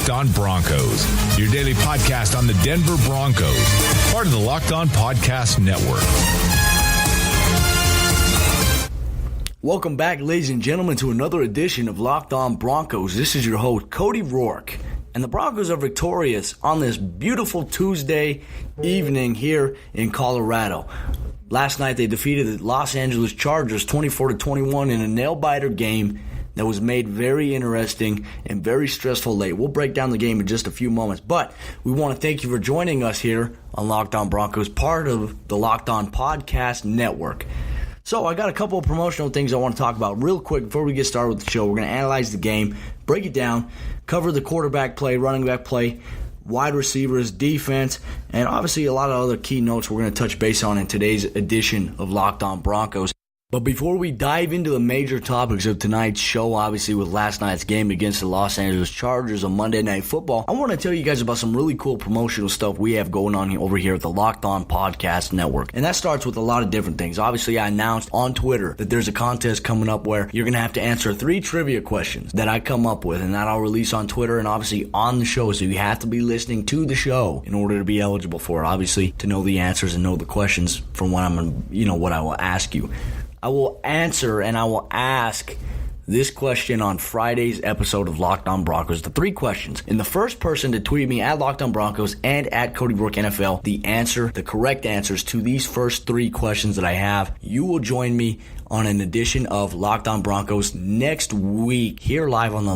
Locked On Broncos, your daily podcast on the Denver Broncos, part of the Locked On Podcast Network. Welcome back, ladies and gentlemen, to another edition of Locked On Broncos. This is your host, Cody Roark. And the Broncos are victorious on this beautiful Tuesday evening here in Colorado. Last night they defeated the Los Angeles Chargers 24-21 in a nail-biter game that was made very interesting and very stressful late. We'll break down the game in just a few moments, but we want to thank you for joining us here on Locked On Broncos, part of the Locked On Podcast Network. So I got a couple of promotional things I want to talk about real quick before we get started with the show. We're going to analyze the game, break it down, cover the quarterback play, running back play, wide receivers, defense, and obviously a lot of other key notes we're going to touch base on in today's edition of Locked On Broncos. But before we dive into the major topics of tonight's show, obviously with last night's game against the Los Angeles Chargers on Monday Night Football, I want to tell you guys about some really cool promotional stuff we have going on over here at the Locked On Podcast Network. And that starts with a lot of different things. Obviously, I announced on Twitter that there's a contest coming up where you're going to have to answer 3 trivia questions that I come up with, and that I'll release on Twitter and obviously on the show. So you have to be listening to the show in order to be eligible for it, obviously, to know the answers and know the questions from what what I will ask you. I will answer and I will ask this question on Friday's episode of Locked On Broncos. The 3 questions. And the first person to tweet me at Locked On Broncos and at Cody Roark NFL, the correct answers to these first 3 questions that I have, you will join me on an edition of Locked On Broncos next week here live on the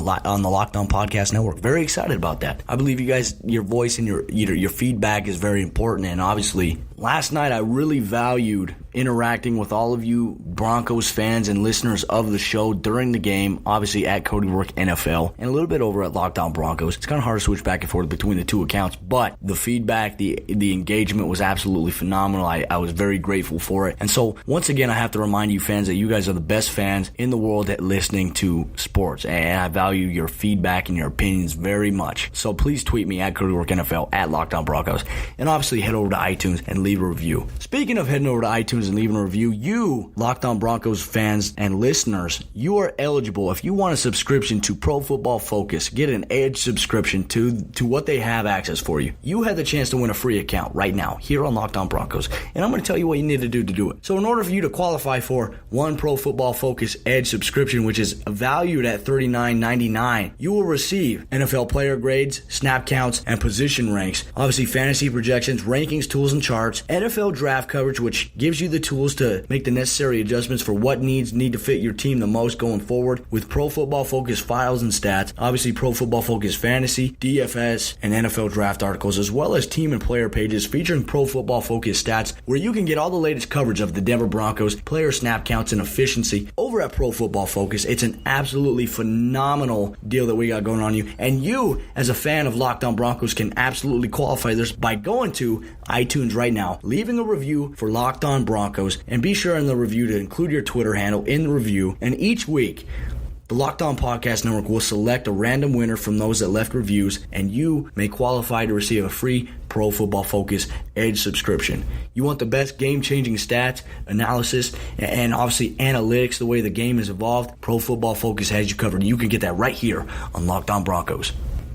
Locked On Podcast Network. Very excited about that. I believe you guys, your voice and your feedback is very important. And obviously, last night I really valued interacting with all of you Broncos fans and listeners of the show during the game, obviously at Cody Roark NFL and a little bit over at Locked On Broncos. It's kind of hard to switch back and forth between the 2 accounts, but the feedback, the engagement was absolutely phenomenal. I was very grateful for it. And so once again, I have to remind you fans that you guys are the best fans in the world at listening to sports, and I value your feedback and your opinions very much. So please tweet me at Cody Roark NFL, at Locked On Broncos, and obviously head over to iTunes and leave a review. Speaking of heading over to iTunes and leaving a review, you Locked On Broncos fans and listeners, you are eligible if you want a subscription to Pro Football Focus. Get an Edge subscription to what they have access for you. You have the chance to win a free account right now here on Locked On Broncos, and I'm going to tell you what you need to do it. So in order for you to qualify for one Pro Football Focus Edge subscription, which is valued at $39.99, you will receive NFL player grades, snap counts, and position ranks, obviously fantasy projections, rankings, tools, and charts, NFL draft coverage, which gives you the tools to make the necessary adjustments for what need to fit your team the most going forward, with Pro Football Focus files and stats, obviously Pro Football Focus fantasy, DFS, and NFL draft articles, as well as team and player pages featuring Pro Football Focus stats, where you can get all the latest coverage of the Denver Broncos, player snap counts, and efficiency over at Pro Football Focus. It's an absolutely phenomenal deal that we got going on you, and you as a fan of Locked On Broncos can absolutely qualify this by going to iTunes right now, leaving a review for Locked On Broncos, and be sure in the review to include your Twitter handle in the review. And each week, the Locked On Podcast Network will select a random winner from those that left reviews, and you may qualify to receive a free Pro Football Focus Edge subscription. You want the best game-changing stats, analysis, and obviously analytics, the way the game has evolved? Pro Football Focus has you covered. You can get that right here on Locked On Broncos.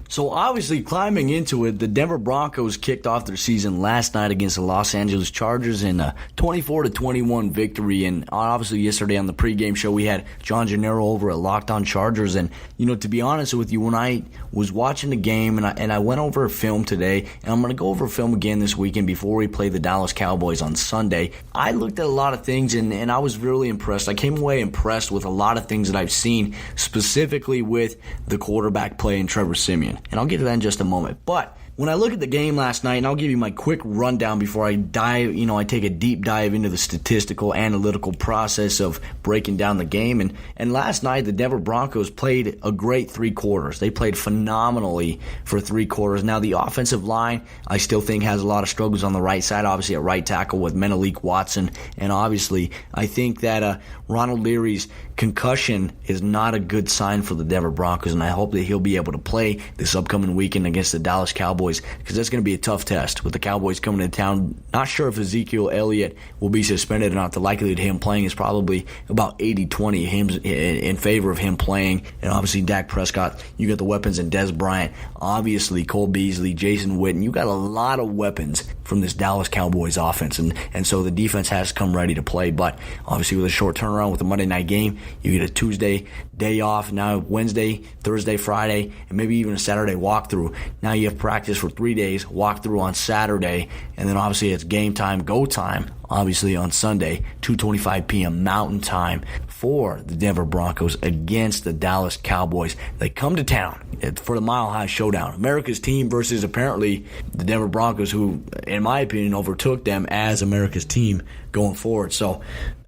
So obviously, climbing into it, the Denver Broncos kicked off their season last night against the Los Angeles Chargers in a 24-21 victory. And obviously yesterday on the pregame show, we had John Gennaro over at Locked On Chargers. And, to be honest with you, when I was watching the game and I went over a film today, and I'm going to go over a film again this weekend before we play the Dallas Cowboys on Sunday, I looked at a lot of things and I was really impressed. I came away impressed with a lot of things that I've seen, specifically with the quarterback play in Trevor Siemian. And I'll get to that in just a moment. But when I look at the game last night, and I'll give you my quick rundown before I dive, I take a deep dive into the statistical, analytical process of breaking down the game. And last night, the Denver Broncos played a great 3 quarters. They played phenomenally for 3 quarters. Now, the offensive line, I still think, has a lot of struggles on the right side, obviously at right tackle with Menelik Watson. And obviously, I think that Ronald Leary's concussion is not a good sign for the Denver Broncos, and I hope that he'll be able to play this upcoming weekend against the Dallas Cowboys Cowboys, because that's going to be a tough test with the Cowboys coming to town. Not sure if Ezekiel Elliott will be suspended or not. The likelihood of him playing is probably about 80-20 in favor of him playing. And obviously Dak Prescott, you got the weapons in Dez Bryant, obviously Cole Beasley, Jason Witten. You got a lot of weapons from this Dallas Cowboys offense, and so the defense has to come ready to play. But obviously with a short turnaround with the Monday night game, you get a Tuesday day off, now Wednesday, Thursday, Friday, and maybe even a Saturday walkthrough. Now you have practice for 3 days, walkthrough on Saturday, and then obviously it's game time, go time, obviously on Sunday, 2:25 p.m. Mountain Time for the Denver Broncos against the Dallas Cowboys. They come to town for the Mile High Showdown. America's team versus apparently the Denver Broncos, who, in my opinion, overtook them as America's team going forward. So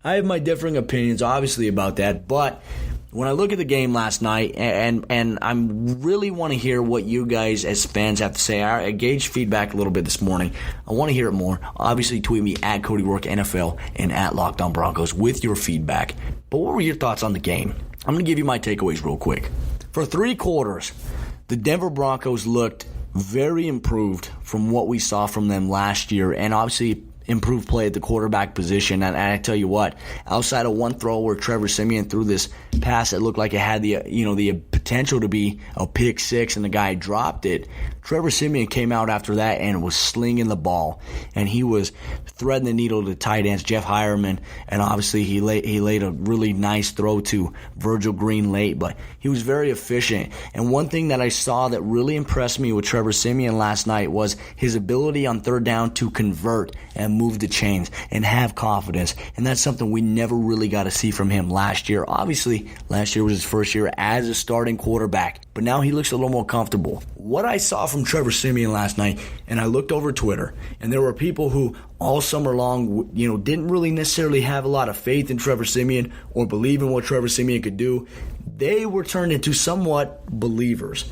I have my differing opinions, obviously, about that, but when I look at the game last night, and I really want to hear what you guys as fans have to say. I gauged feedback a little bit this morning. I want to hear it more. Obviously, tweet me at Cody Roark NFL and at Locked On Broncos with your feedback. But what were your thoughts on the game? I'm going to give you my takeaways real quick. For 3 quarters, the Denver Broncos looked very improved from what we saw from them last year, and obviously improved play at the quarterback position. And I tell you what, outside of one throw where Trevor Siemian threw this pass that looked like it had the potential to be a pick six and the guy dropped it, Trevor Siemian came out after that and was slinging the ball, and he was threading the needle to tight ends Jeff Hireman, and obviously he laid a really nice throw to Virgil Green late, but he was very efficient. And one thing that I saw that really impressed me with Trevor Siemian last night was his ability on third down to convert and move the chains and have confidence, and that's something we never really got to see from him last year. Obviously, last year was his first year as a starting quarterback, but now he looks a little more comfortable. What I saw from Trevor Siemian last night, and I looked over Twitter, and there were people who all summer long, didn't really necessarily have a lot of faith in Trevor Siemian or believe in what Trevor Siemian could do. They were turned into somewhat believers.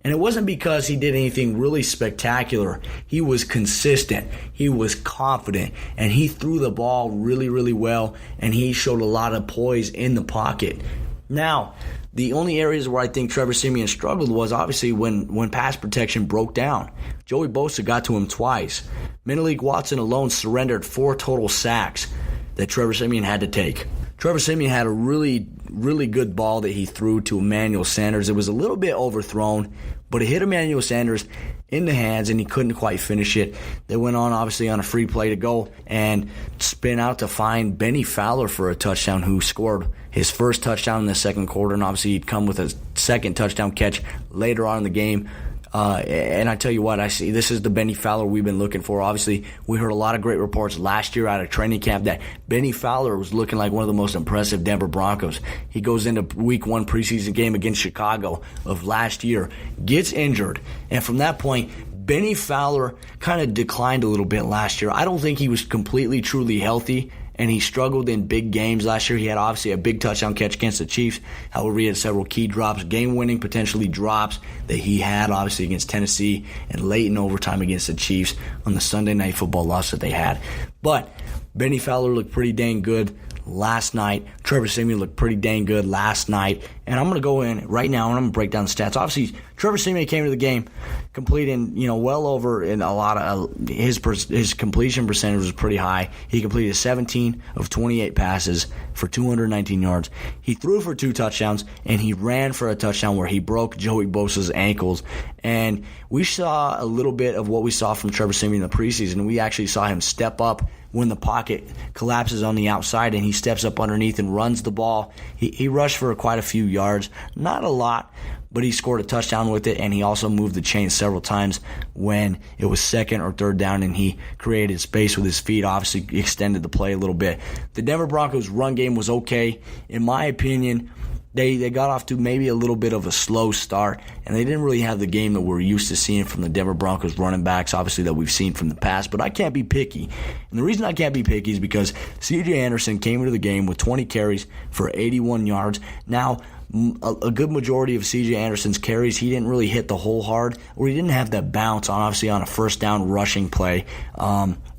And it wasn't because he did anything really spectacular. He was consistent, he was confident, and he threw the ball really, really well, and he showed a lot of poise in the pocket. Now, the only areas where I think Trevor Siemian struggled was obviously when pass protection broke down. Joey Bosa got to him twice. Menelik Watson alone surrendered 4 total sacks that Trevor Siemian had to take. Trevor Siemian had a really, really good ball that he threw to Emmanuel Sanders. It was a little bit overthrown, but it hit Emmanuel Sanders in the hands, and he couldn't quite finish it. They went on, obviously, on a free play to go and spin out to find Benny Fowler for a touchdown, who scored his first touchdown in the second quarter, and obviously he'd come with a second touchdown catch later on in the game. And I tell you what, I see this is the Benny Fowler we've been looking for. Obviously, we heard a lot of great reports last year out of training camp that Benny Fowler was looking like one of the most impressive Denver Broncos. He goes into week 1 preseason game against Chicago of last year, gets injured, and from that point, Benny Fowler kind of declined a little bit last year. I don't think he was completely, truly healthy, and he struggled in big games last year. He had obviously a big touchdown catch against the Chiefs. However, he had several key drops, game-winning potentially drops that he had obviously against Tennessee and late in overtime against the Chiefs on the Sunday Night Football loss that they had. But Benny Fowler looked pretty dang good last night. Trevor Siemian looked pretty dang good last night. And I'm going to go in right now and I'm going to break down the stats. Obviously, Trevor Siemian came to the game completing, well over in a lot of his completion percentage was pretty high. He completed 17 of 28 passes for 219 yards. He threw for 2 touchdowns, and he ran for a touchdown where he broke Joey Bosa's ankles. And we saw a little bit of what we saw from Trevor Siemian in the preseason. We actually saw him step up when the pocket collapses on the outside, and he steps up underneath and runs the ball. He rushed for quite a few yards, not a lot, but he scored a touchdown with it, and he also moved the chains several times when it was second or third down, and he created space with his feet, obviously extended the play a little bit. The Denver Broncos' run game was okay. In my opinion, They got off to maybe a little bit of a slow start, and they didn't really have the game that we're used to seeing from the Denver Broncos running backs, obviously, that we've seen from the past. But I can't be picky. And the reason I can't be picky is because C.J. Anderson came into the game with 20 carries for 81 yards. Now, a good majority of C.J. Anderson's carries, he didn't really hit the hole hard, or he didn't have that bounce on, obviously, on a first down rushing play.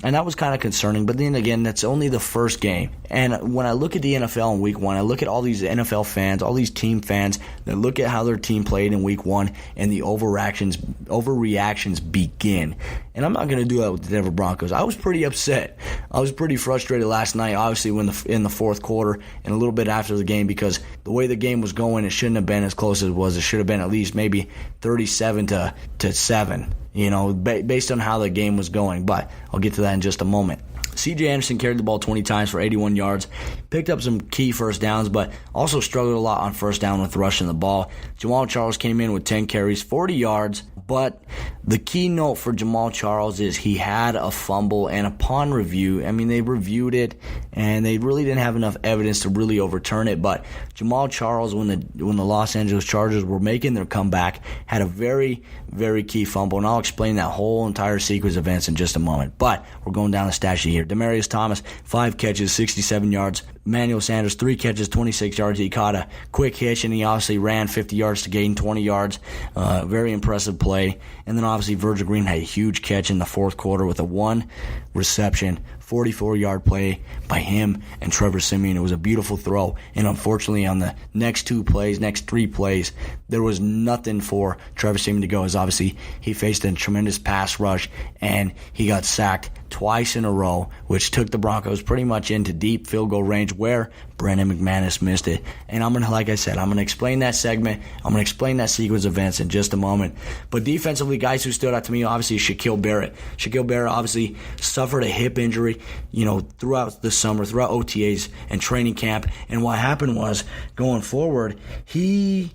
And that was kind of concerning. But then again, that's only the first game. And when I look at the NFL in week 1, I look at all these NFL fans, all these team fans that look at how their team played in week 1, and the overreactions begin. And I'm not going to do that with the Denver Broncos. I was pretty upset. I was pretty frustrated last night, obviously, in the fourth quarter and a little bit after the game, because the way the game was going, it shouldn't have been as close as it was. It should have been at least maybe 37 to 7, based on how the game was going. But I'll get to that in just a moment. C.J. Anderson carried the ball 20 times for 81 yards, picked up some key first downs, but also struggled a lot on first down with rushing the ball. Jamal Charles came in with 10 carries, 40 yards, but the key note for Jamal Charles is he had a fumble, and upon review, they reviewed it, and they really didn't have enough evidence to really overturn it, but Jamal Charles, when the Los Angeles Chargers were making their comeback, had a very, very key fumble, and I'll explain that whole entire sequence of events in just a moment. But we're going down the stat sheet here. Demarius Thomas, 5 catches, 67 yards. Emmanuel Sanders, 3 catches, 26 yards. He caught a quick hitch, and he obviously ran 50 yards to gain 20 yards. Very impressive play. And then obviously Virgil Green had a huge catch in the fourth quarter with a 1 reception, 44-yard play by him and Trevor Siemian. It was a beautiful throw. And unfortunately, on the next 3 plays, there was nothing for Trevor Siemian to go, as obviously he faced a tremendous pass rush, and he got sacked twice in a row, which took the Broncos pretty much into deep field goal range where Brandon McManus missed it. And I'm going to explain that segment. I'm going to explain that sequence of events in just a moment. But defensively, guys who stood out to me, obviously, Shaquille Barrett. Shaquille Barrett obviously suffered a hip injury, throughout the summer, throughout OTAs and training camp. And what happened was, going forward, he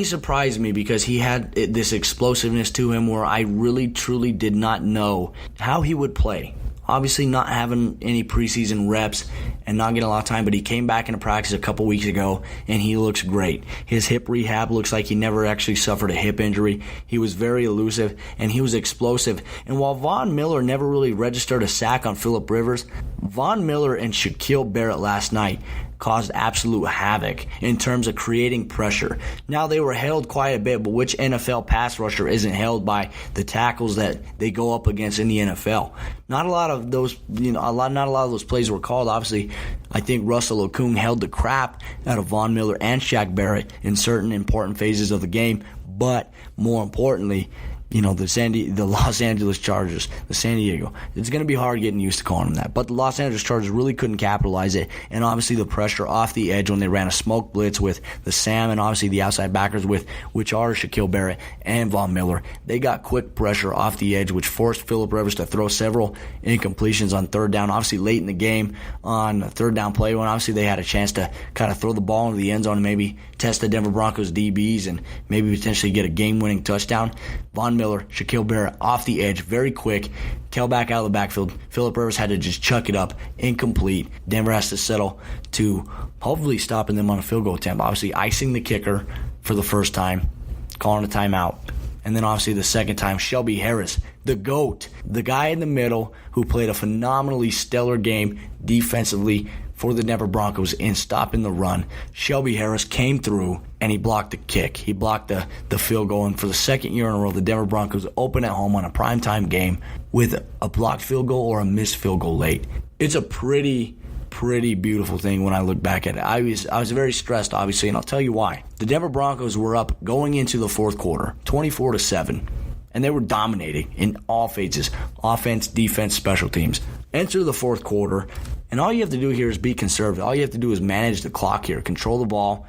surprised me because he had this explosiveness to him where I really, truly did not know how he would play. Obviously not having any preseason reps and not getting a lot of time, but he came back into practice a couple weeks ago, and he looks great. His hip rehab looks like he never actually suffered a hip injury. He was very elusive, and he was explosive. And while Von Miller never really registered a sack on Phillip Rivers, Von Miller and Shaquille Barrett last night caused absolute havoc in terms of creating pressure. Now, they were held quite a bit, but which NFL pass rusher isn't held by the tackles that they go up against in the NFL? Not a lot of those, not a lot of those plays were called. Obviously, I think Russell Okung held the crap out of Von Miller and Shaq Barrett in certain important phases of the game, but more importantly, the Los Angeles Chargers, the San Diego. It's going to be hard getting used to calling them that. But the Los Angeles Chargers really couldn't capitalize it. And obviously the pressure off the edge when they ran a smoke blitz with the Sam and obviously the outside backers which are Shaquille Barrett and Von Miller. They got quick pressure off the edge, which forced Phillip Rivers to throw several incompletions on third down. Obviously late in the game on the third down play when obviously they had a chance to kind of throw the ball into the end zone and maybe test the Denver Broncos DBs and maybe potentially get a game-winning touchdown. Von Miller, Shaquille Barrett off the edge, very quick, tailback out of the backfield. Phillip Rivers had to just chuck it up, incomplete. Denver has to settle to hopefully stopping them on a field goal attempt. Obviously icing the kicker for the first time, calling a timeout. And then obviously the second time, Shelby Harris, the GOAT, the guy in the middle who played a phenomenally stellar game defensively for the Denver Broncos in stopping the run. Shelby Harris came through and he blocked the kick. He blocked the field goal, and for the second year in a row, the Denver Broncos open at home on a primetime game with a blocked field goal or a missed field goal late. It's a pretty beautiful thing when I look back at it. I was very stressed, obviously, and I'll tell you why. The Denver Broncos were up going into the fourth quarter, 24-7. And they were dominating in all phases, offense, defense, special teams. Enter the fourth quarter, and all you have to do here is be conservative. All you have to do is manage the clock here, control the ball,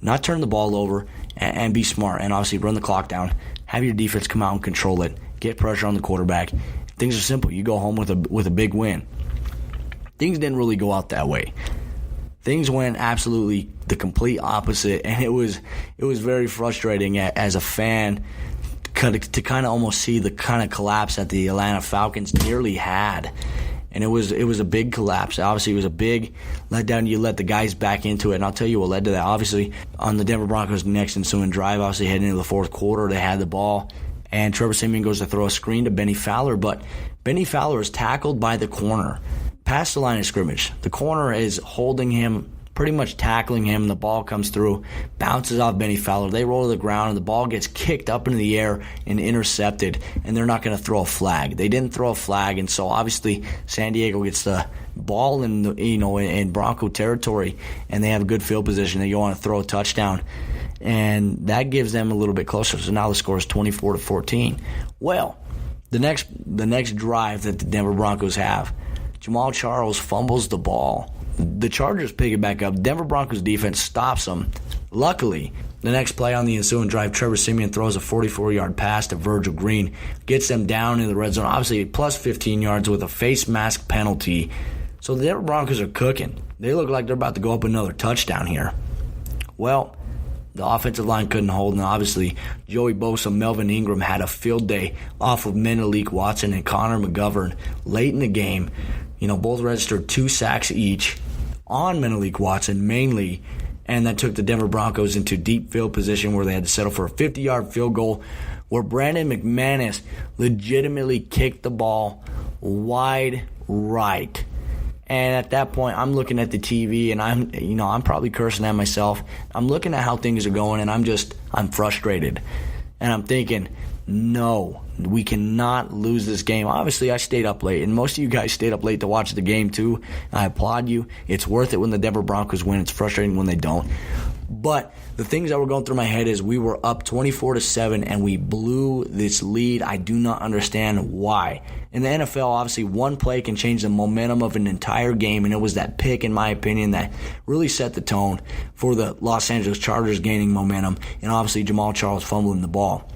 not turn the ball over, and be smart. And obviously run the clock down, have your defense come out and control it, get pressure on the quarterback. Things are simple. You go home with a big win. Things didn't really go out that way. Things went absolutely the complete opposite, and it was very frustrating as a fan to kind of almost see the kind of collapse that the Atlanta Falcons nearly had. And it was a big collapse. Obviously, it was a big letdown. You let the guys back into it, and I'll tell you what led to that. Obviously, on the Denver Broncos' next ensuing drive, obviously heading into the fourth quarter, they had the ball, and Trevor Siemian goes to throw a screen to Benny Fowler, but Benny Fowler is tackled by the corner past the line of scrimmage. The corner is holding him pretty much tackling him. The ball comes through, bounces off Benny Fowler. They roll to the ground, and the ball gets kicked up into the air and intercepted, and they're not going to throw a flag. They didn't throw a flag, and so obviously San Diego gets the ball in Bronco territory, and they have a good field position. They go on to throw a touchdown, and that gives them a little bit closer. So now the score is 24-14. Well, the next drive that the Denver Broncos have, Jamal Charles fumbles the ball. The Chargers pick it back up. Denver Broncos defense stops them. Luckily, the next play on the ensuing drive, Trevor Siemian throws a 44-yard pass to Virgil Green, gets them down in the red zone, obviously plus 15 yards with a face mask penalty. So the Denver Broncos are cooking. They look like they're about to go up another touchdown here. Well, the offensive line couldn't hold, and obviously Joey Bosa, Melvin Ingram had a field day off of Menelik Watson and Connor McGovern late in the game. Both registered 2 sacks each on Menelik Watson mainly, and that took the Denver Broncos into deep field position where they had to settle for a 50-yard field goal where Brandon McManus legitimately kicked the ball wide right. And at that point, I'm looking at the TV, and I'm probably cursing at myself. I'm looking at how things are going, and I'm frustrated. And I'm thinking, no, we cannot lose this game. Obviously, I stayed up late, and most of you guys stayed up late to watch the game too. I applaud you. It's worth it when the Denver Broncos win. It's frustrating when they don't. But the things that were going through my head is we were up 24-7, and we blew this lead. I do not understand why. In the NFL, obviously, one play can change the momentum of an entire game, and it was that pick, in my opinion, that really set the tone for the Los Angeles Chargers gaining momentum, and obviously Jamal Charles fumbling the ball.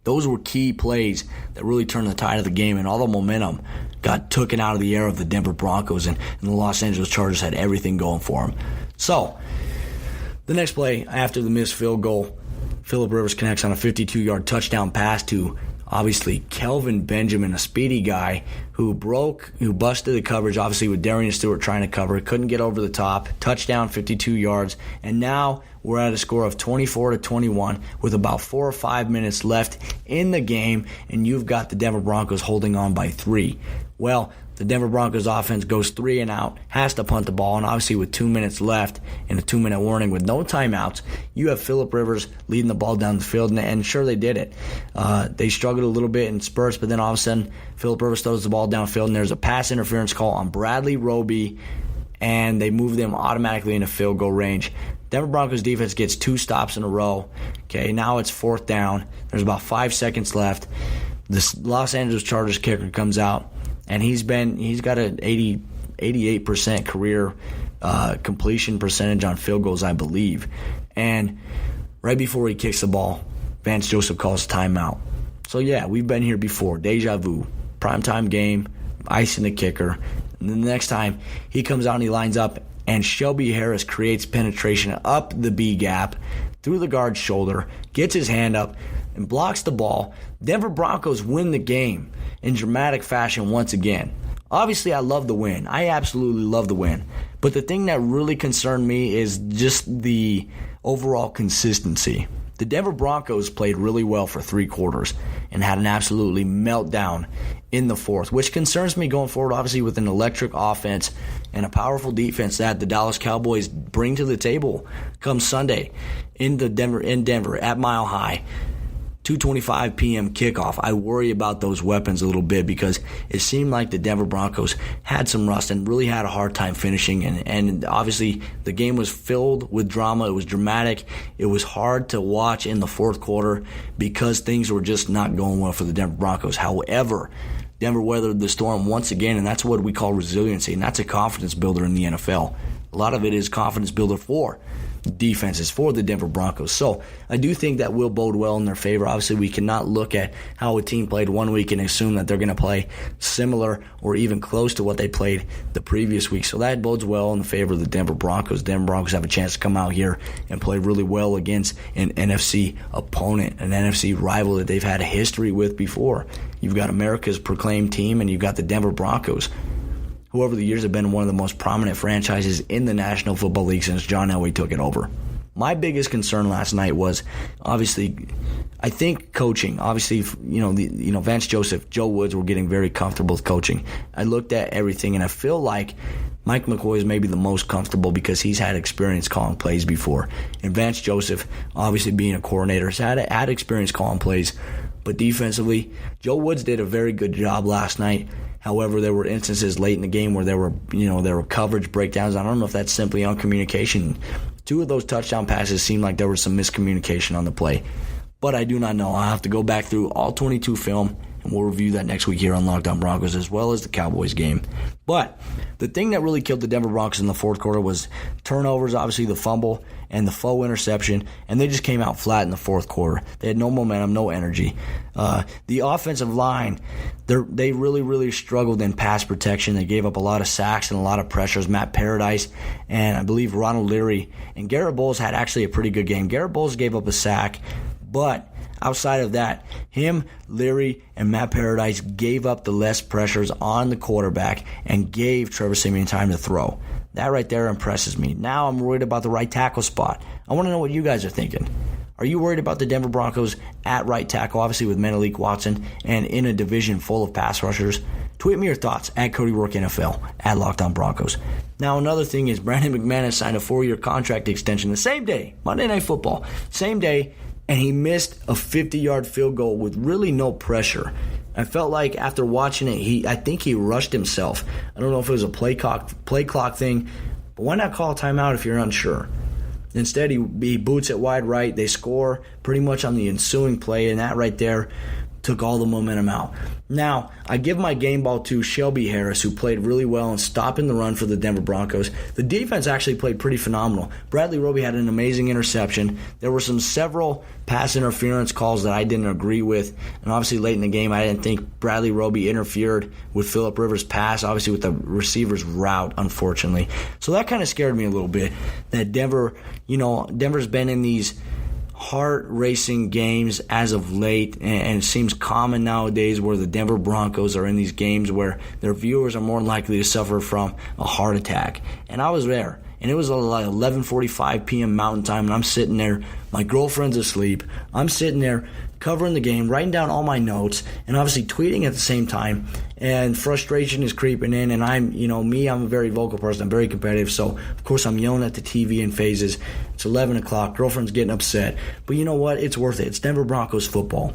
Those were key plays that really turned the tide of the game, and all the momentum got taken out of the air of the Denver Broncos, and the Los Angeles Chargers had everything going for them. So, the next play after the missed field goal, Phillip Rivers connects on a 52-yard touchdown pass to obviously Kelvin Benjamin, a speedy guy who busted the coverage, obviously with Darian Stewart trying to cover. Couldn't get over the top. Touchdown, 52 yards. And now we're at a score of 24-21 with about 4 or 5 minutes left in the game, and you've got the Denver Broncos holding on by 3. Well, the Denver Broncos offense goes 3 and out, has to punt the ball, and obviously with 2 minutes left and a 2-minute warning with no timeouts, you have Phillip Rivers leading the ball down the field, and sure, they did it. They struggled a little bit in spurts, but then all of a sudden, Phillip Rivers throws the ball downfield, and there's a pass interference call on Bradley Roby, and they move them automatically into field goal range. Denver Broncos defense gets 2 stops in a row. Okay, now it's 4th down. There's about 5 seconds left. The Los Angeles Chargers kicker comes out, and he's got an 88% career completion percentage on field goals, I believe. And right before he kicks the ball, Vance Joseph calls timeout. So yeah, we've been here before. Deja vu. Primetime game, icing the kicker. And then the next time he comes out and he lines up, and Shelby Harris creates penetration up the B gap through the guard's shoulder, gets his hand up, and blocks the ball. Denver Broncos win the game in dramatic fashion once again. Obviously, I love the win. I absolutely love the win. But the thing that really concerned me is just the overall consistency. The Denver Broncos played really well for 3 quarters and had an absolutely meltdown in the 4th, which concerns me going forward, obviously, with an electric offense and a powerful defense that the Dallas Cowboys bring to the table come Sunday in Denver at Mile High. 2:25 p.m. kickoff. I worry about those weapons a little bit because it seemed like the Denver Broncos had some rust and really had a hard time finishing. And obviously, the game was filled with drama. It was dramatic. It was hard to watch in the 4th quarter because things were just not going well for the Denver Broncos. However, Denver weathered the storm once again, and that's what we call resiliency, and that's a confidence builder in the NFL. A lot of it is confidence builder for defenses for the Denver Broncos. So I do think that will bode well in their favor. Obviously, we cannot look at how a team played one week and assume that they're going to play similar or even close to what they played the previous week. So that bodes well in the favor of the Denver Broncos. Denver Broncos have a chance to come out here and play really well against an NFC opponent, an NFC rival that they've had a history with before. You've got America's proclaimed team, and you've got the Denver Broncos, who over the years have been one of the most prominent franchises in the National Football League since John Elway took it over. My biggest concern last night was, obviously, I think coaching, obviously, Vance Joseph, Joe Woods were getting very comfortable with coaching. I looked at everything, and I feel like Mike McCoy is maybe the most comfortable because he's had experience calling plays before. And Vance Joseph, obviously being a coordinator, has had experience calling plays. But defensively, Joe Woods did a very good job last night. However, there were instances late in the game where there were coverage breakdowns. I don't know if that's simply on communication. 2 of those touchdown passes seemed like there was some miscommunication on the play. But I do not know. I'll have to go back through all 22 film, and we'll review that next week here on Locked On Broncos, as well as the Cowboys game. But the thing that really killed the Denver Broncos in the fourth quarter was turnovers, obviously the fumble and the faux interception, and they just came out flat in the fourth quarter. They had no momentum, no energy. The offensive line, they really, really struggled in pass protection. They gave up a lot of sacks and a lot of pressures. Matt Paradise and I believe Ronald Leary and Garrett Bowles had actually a pretty good game. Garrett Bowles gave up a sack, but outside of that, him, Leary, and Matt Paradise gave up the less pressures on the quarterback and gave Trevor Siemian time to throw. That right there impresses me. Now I'm worried about the right tackle spot. I want to know what you guys are thinking. Are you worried about the Denver Broncos at right tackle, obviously with Menelik Watson, and in a division full of pass rushers? Tweet me your thoughts at Cody Roark NFL, at Locked On Broncos. Now, another thing is Brandon McManus signed a 4-year contract extension the same day, Monday Night Football, same day, and he missed a 50-yard field goal with really no pressure. I felt like after watching it, I think he rushed himself. I don't know if it was a play clock thing, but why not call a timeout if you're unsure? Instead, he boots it wide right. They score pretty much on the ensuing play, and that right there took all the momentum out. Now, I give my game ball to Shelby Harris, who played really well in stopping the run for the Denver Broncos. The defense actually played pretty phenomenal. Bradley Roby had an amazing interception. There were several pass interference calls that I didn't agree with, and obviously late in the game, I didn't think Bradley Roby interfered with Phillip Rivers' pass, obviously with the receiver's route, unfortunately. So that kind of scared me a little bit, that Denver's been in these heart-racing games as of late, and it seems common nowadays where the Denver Broncos are in these games where their viewers are more likely to suffer from a heart attack. And I was there, and it was like 11:45 p.m. Mountain Time, and I'm sitting there, my girlfriend's asleep, I'm sitting there covering the game, writing down all my notes, and obviously tweeting at the same time, and frustration is creeping in, and I'm a very vocal person, I'm very competitive, so of course I'm yelling at the TV in phases. It's 11 o'clock, girlfriend's getting upset, but you know what, it's worth it. It's Denver Broncos football.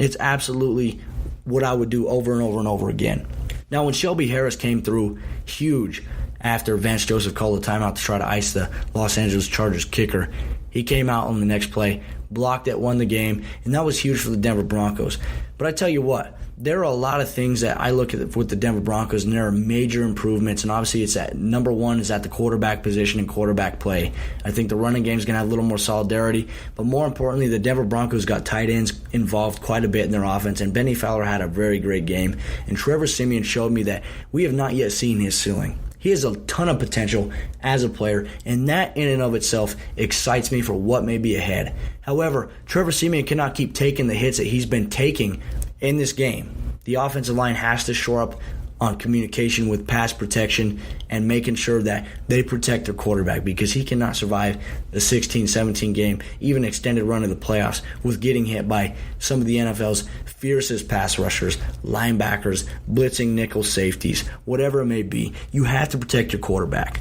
It's absolutely what I would do over and over and over again. Now, when Shelby Harris came through huge after Vance Joseph called a timeout to try to ice the Los Angeles Chargers kicker, he came out on the next play, blocked it, won the game, and that was huge for the Denver Broncos. But I tell you what, there are a lot of things that I look at with the Denver Broncos, and there are major improvements, and obviously it's at number one is at the quarterback position and quarterback play. I think the running game is going to have a little more solidarity, but more importantly, the Denver Broncos got tight ends involved quite a bit in their offense, and Benny Fowler had a very great game, and Trevor Siemian showed me that we have not yet seen his ceiling. He has a ton of potential as a player, and that in and of itself excites me for what may be ahead. However, Trevor Siemian cannot keep taking the hits that he's been taking in this game. The offensive line has to shore up on communication with pass protection and making sure that they protect their quarterback, because he cannot survive a 16-17 game, even extended run of the playoffs, with getting hit by some of the NFL's fiercest pass rushers, linebackers, blitzing nickel safeties, whatever it may be. You have to protect your quarterback.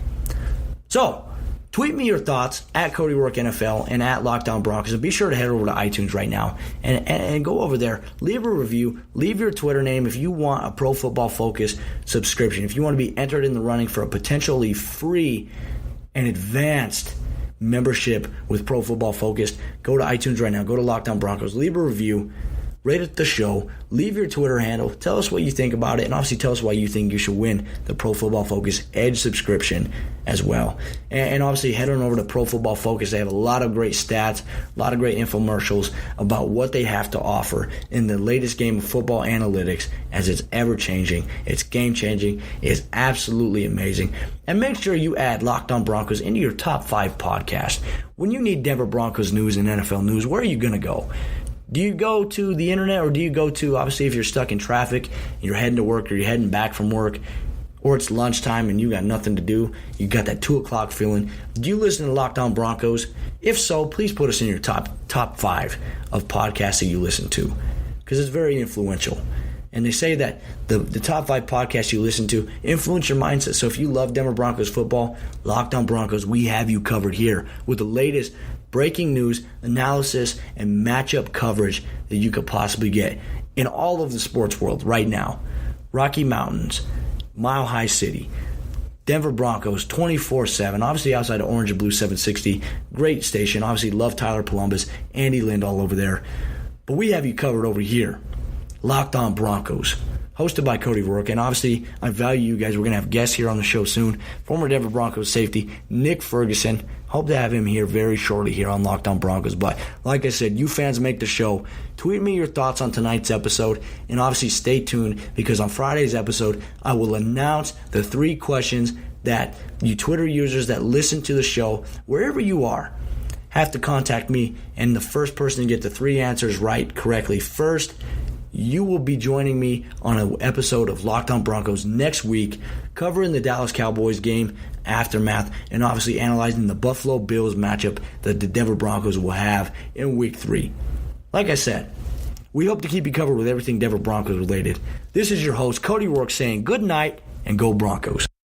So, tweet me your thoughts at Cody Roark NFL and at Locked On Broncos, and be sure to head over to iTunes right now and go over there, leave a review, leave your Twitter name if you want a Pro Football Focus subscription, if you want to be entered in the running for a potentially free and advanced membership with Pro Football Focus. Go to iTunes right now, go to Locked On Broncos, leave a review, rate the show, leave your Twitter handle, tell us what you think about it, and obviously tell us why you think you should win the Pro Football Focus Edge subscription as well. And obviously head on over to Pro Football Focus. They have a lot of great stats, a lot of great infomercials about what they have to offer in the latest game of football analytics, as it's ever changing, it's game changing, it's absolutely amazing. And make sure you add Locked On Broncos into your top 5 podcast. When you need Denver Broncos news and NFL news, where are you going to go? Do you go to the internet, or do you go to, obviously if you're stuck in traffic, you're heading to work or you're heading back from work, or it's lunchtime and you got nothing to do, you got that 2 o'clock feeling, do you listen to Locked On Broncos? If so, please put us in your top 5 of podcasts that you listen to, because it's very influential. And they say that the top 5 podcasts you listen to influence your mindset. So if you love Denver Broncos football, Locked On Broncos, we have you covered here with the latest breaking news, analysis, and matchup coverage that you could possibly get in all of the sports world right now. Rocky Mountains, Mile High City, Denver Broncos 24/7, obviously outside of Orange and Blue 760. Great station. Obviously love Tyler Columbus, Andy Lind all over there. But we have you covered over here. Locked On Broncos, hosted by Cody Roark. And obviously, I value you guys. We're going to have guests here on the show soon. Former Denver Broncos safety, Nick Ferguson. Hope to have him here very shortly here on Locked On Broncos. But like I said, you fans make the show. Tweet me your thoughts on tonight's episode. And obviously, stay tuned, because on Friday's episode, I will announce the 3 questions that you Twitter users that listen to the show, wherever you are, have to contact me. And the first person to get the 3 answers right correctly first, you will be joining me on an episode of Locked On Broncos next week, covering the Dallas Cowboys game, aftermath, and obviously analyzing the Buffalo Bills matchup that the Denver Broncos will have in Week 3. Like I said, we hope to keep you covered with everything Denver Broncos related. This is your host, Cody Roark, saying good night and go Broncos.